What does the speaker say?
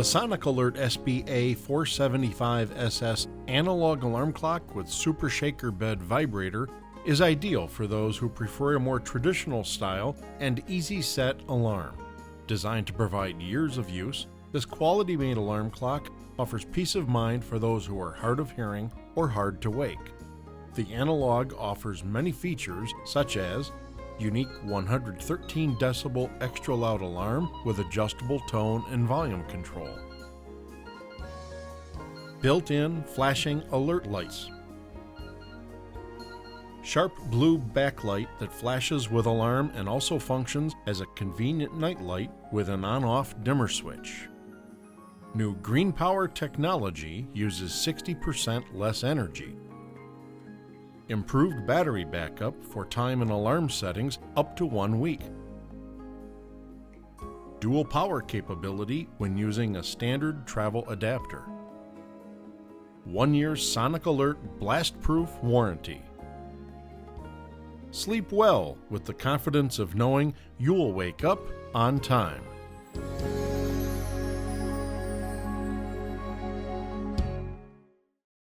The Sonic Alert SBA475SS analog alarm clock with super shaker bed vibrator is ideal for those who prefer a more traditional style and easy set alarm. Designed to provide years of use, this quality-made alarm clock offers peace of mind for those who are hard of hearing or hard to wake. The analog offers many features such as unique 113 decibel extra loud alarm with adjustable tone and volume control, built-in flashing alert lights, sharp blue backlight that flashes with alarm and also functions as a convenient night light with an on-off dimmer switch. New green power technology uses 60% less energy. Improved battery backup for time and alarm settings up to 1 week. Dual power capability when using a standard travel adapter. 1 year Sonic Alert blast-proof warranty. Sleep well with the confidence of knowing you'll wake up on time.